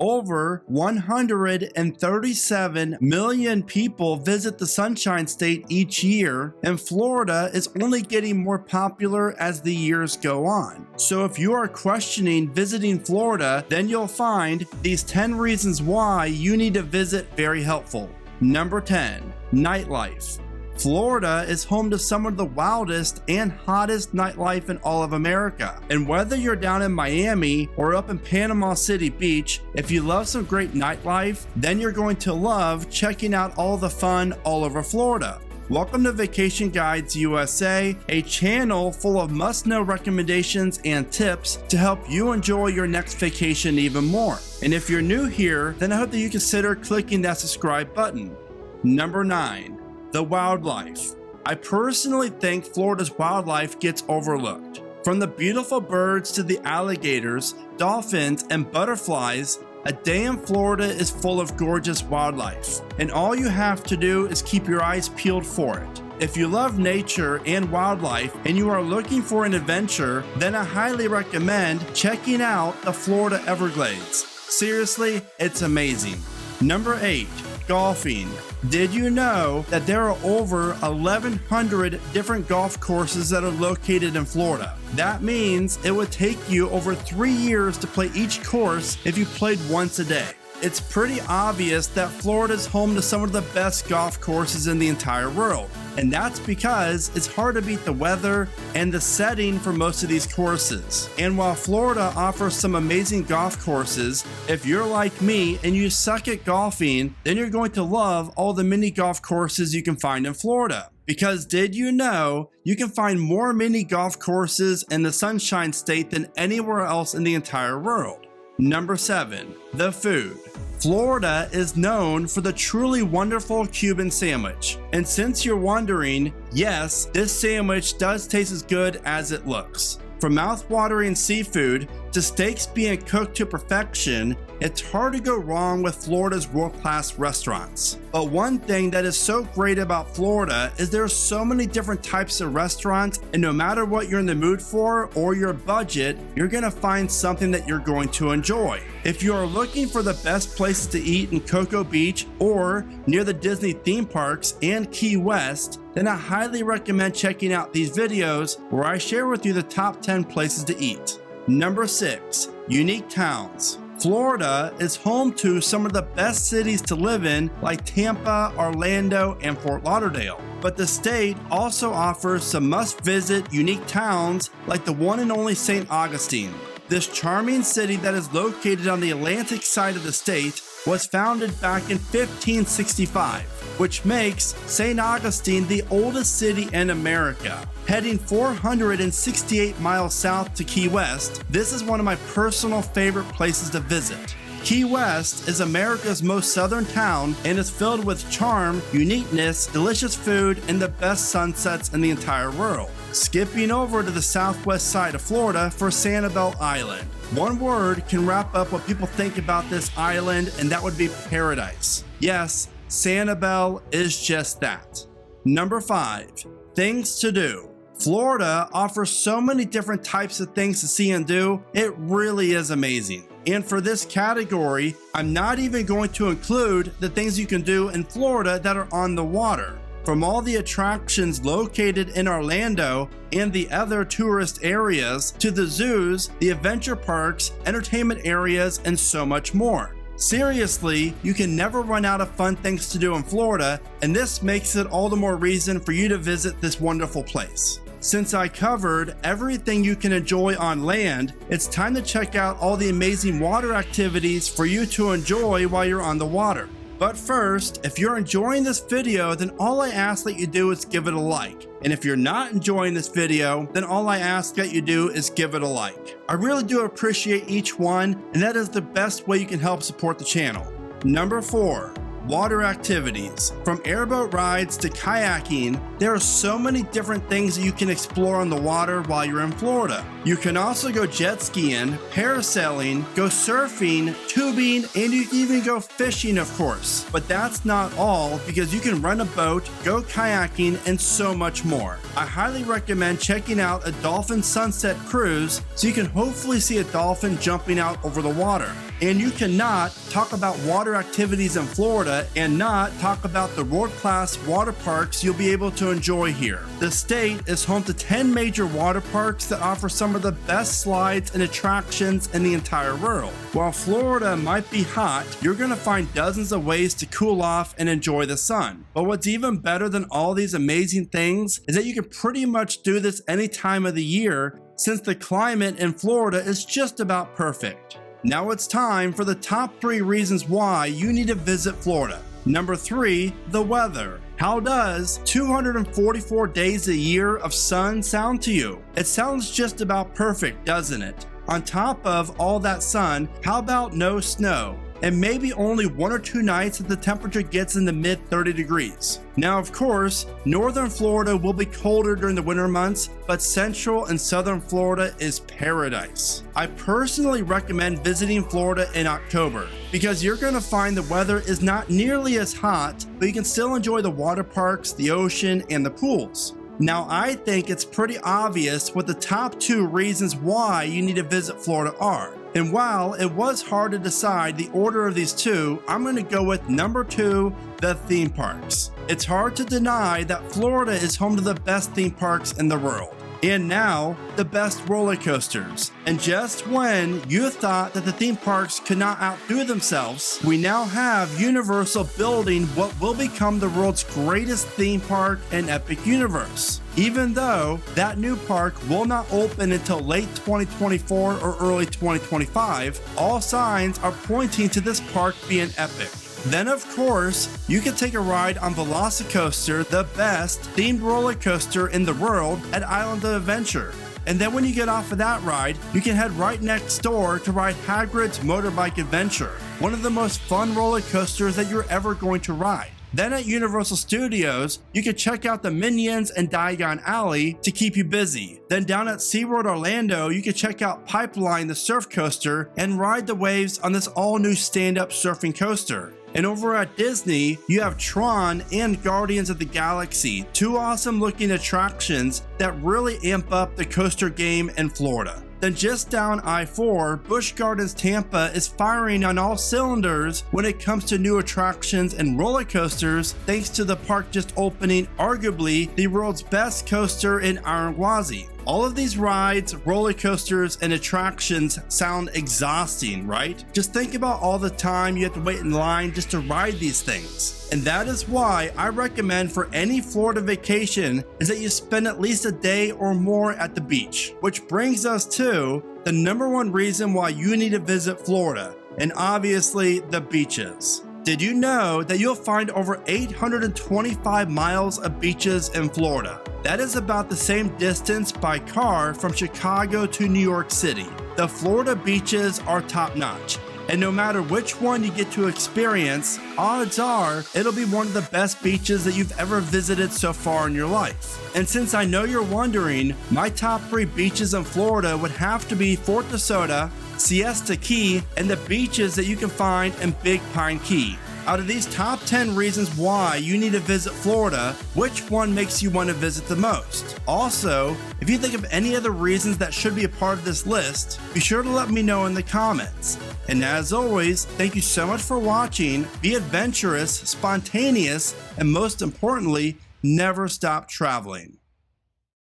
Over 137 million people visit the Sunshine State each year, and Florida is only getting more popular as the years go on. So if you are questioning visiting Florida, then you'll find these 10 reasons why you need to visit very helpful. Number 10, nightlife. Florida is home to some of the wildest and hottest nightlife in all of America. And whether you're down in Miami or up in Panama City Beach, if you love some great nightlife, then you're going to love checking out all the fun all over Florida. Welcome to Vacation Guides USA, a channel full of must-know recommendations and tips to help you enjoy your next vacation even more. And if you're new here, then I hope that you consider clicking that subscribe button. Number 9. The wildlife. I personally think Florida's wildlife gets overlooked. From the beautiful birds to the alligators, dolphins, and butterflies, a day in Florida is full of gorgeous wildlife. And all you have to do is keep your eyes peeled for it. If you love nature and wildlife and you are looking for an adventure, then I highly recommend checking out the Florida Everglades. Seriously, it's amazing. Number 8. Golfing. Did you know that there are over 1,100 different golf courses that are located in Florida? That means it would take you over 3 years to play each course if you played once a day. It's pretty obvious that Florida is home to some of the best golf courses in the entire world. And that's because it's hard to beat the weather and the setting for most of these courses. And while Florida offers some amazing golf courses, if you're like me and you suck at golfing, then you're going to love all the mini golf courses you can find in Florida. Because did you know you can find more mini golf courses in the Sunshine State than anywhere else in the entire world? Number 7. The food. Florida is known for the truly wonderful Cuban sandwich. And since you're wondering, yes, this sandwich does taste as good as it looks. From mouth-watering seafood to steaks being cooked to perfection, it's hard to go wrong with Florida's world-class restaurants. But one thing that is so great about Florida is there are so many different types of restaurants, and no matter what you're in the mood for or your budget, you're gonna find something that you're going to enjoy. If you are looking for the best places to eat in Cocoa Beach or near the Disney theme parks and Key West, then I highly recommend checking out these videos where I share with you the top 10 places to eat. Number 6. Unique towns. Florida is home to some of the best cities to live in, like Tampa, Orlando, and Fort Lauderdale. But the state also offers some must-visit unique towns like the one and only St. Augustine. This charming city that is located on the Atlantic side of the state was founded back in 1565, which makes St. Augustine the oldest city in America. Heading 468 miles south to Key West, this is one of my personal favorite places to visit. Key West is America's most southern town and is filled with charm, uniqueness, delicious food, and the best sunsets in the entire world. Skipping over to the southwest side of Florida for Sanibel Island. One word can wrap up what people think about this island, and that would be paradise. Yes, Sanibel is just that. Number 5. Things to do. Florida offers so many different types of things to see and do, it really is amazing. And for this category, I'm not even going to include the things you can do in Florida that are on the water. From all the attractions located in Orlando and the other tourist areas, to the zoos, the adventure parks, entertainment areas, and so much more. Seriously, you can never run out of fun things to do in Florida, and this makes it all the more reason for you to visit this wonderful place. Since I covered everything you can enjoy on land, it's time to check out all the amazing water activities for you to enjoy while you're on the water. But first, if you're enjoying this video, then all I ask that you do is give it a like. And if you're not enjoying this video, then all I ask that you do is give it a like. I really do appreciate each one, and that is the best way you can help support the channel. Number 4. water activities. From airboat rides to kayaking, there are so many different things that you can explore on the water while you're in Florida. You can also go jet skiing, parasailing, go surfing, tubing, and you can even go fishing, of course. But that's not all, because you can rent a boat, go kayaking, and so much more. I highly recommend checking out a dolphin sunset cruise so you can hopefully see a dolphin jumping out over the water. And you cannot talk about water activities in Florida and not talk about the world-class water parks you'll be able to enjoy here. The state is home to 10 major water parks that offer some of the best slides and attractions in the entire world. While Florida might be hot, you're going to find dozens of ways to cool off and enjoy the sun. But what's even better than all these amazing things is that you can pretty much do this any time of the year, since the climate in Florida is just about perfect. Now it's time for the top 3 reasons why you need to visit Florida. Number 3, the weather. How does 244 days a year of sun sound to you? It sounds just about perfect, doesn't it? On top of all that sun, how about no snow? And maybe only 1 or 2 nights that the temperature gets in the mid 30 degrees. Now, of course, northern Florida will be colder during the winter months, but central and southern Florida is paradise. I personally recommend visiting Florida in October because you're going to find the weather is not nearly as hot, but you can still enjoy the water parks, the ocean, and the pools. Now, I think it's pretty obvious what the top 2 reasons why you need to visit Florida are. And while it was hard to decide the order of these 2, I'm going to go with number 2, the theme parks. It's hard to deny that Florida is home to the best theme parks in the world. And now, the best roller coasters. And just when you thought that the theme parks could not outdo themselves, we now have Universal building what will become the world's greatest theme park in Epic Universe. Even though that new park will not open until late 2024 or early 2025, all signs are pointing to this park being epic. Then, of course, you can take a ride on Velocicoaster, the best themed roller coaster in the world at Island of Adventure. And then when you get off of that ride, you can head right next door to ride Hagrid's Motorbike Adventure, one of the most fun roller coasters that you're ever going to ride. Then at Universal Studios, you can check out the Minions and Diagon Alley to keep you busy. Then down at SeaWorld Orlando, you can check out Pipeline the surf coaster and ride the waves on this all-new stand-up surfing coaster. And over at Disney, you have Tron and Guardians of the Galaxy, 2 awesome looking attractions that really amp up the coaster game in Florida. Then just down I-4, Busch Gardens Tampa is firing on all cylinders when it comes to new attractions and roller coasters, thanks to the park just opening arguably the world's best coaster in Iron Gwazi. All of these rides, roller coasters, and attractions sound exhausting, right? Just think about all the time you have to wait in line just to ride these things. And that is why I recommend for any Florida vacation is that you spend at least a day or more at the beach. Which brings us to the number 1 reason why you need to visit Florida, and obviously the beaches. Did you know that you'll find over 825 miles of beaches in Florida? That is about the same distance by car from Chicago to New York City. The Florida beaches are top-notch, and no matter which one you get to experience, odds are it'll be one of the best beaches that you've ever visited so far in your life. And since I know you're wondering, my top 3 beaches in Florida would have to be Fort DeSoto, Siesta Key, and the beaches that you can find in Big Pine Key. Out of these top 10 reasons why you need to visit Florida, which one makes you want to visit the most? Also, if you think of any other reasons that should be a part of this list, be sure to let me know in the comments. And as always, thank you so much for watching. Be adventurous, spontaneous, and most importantly, never stop traveling.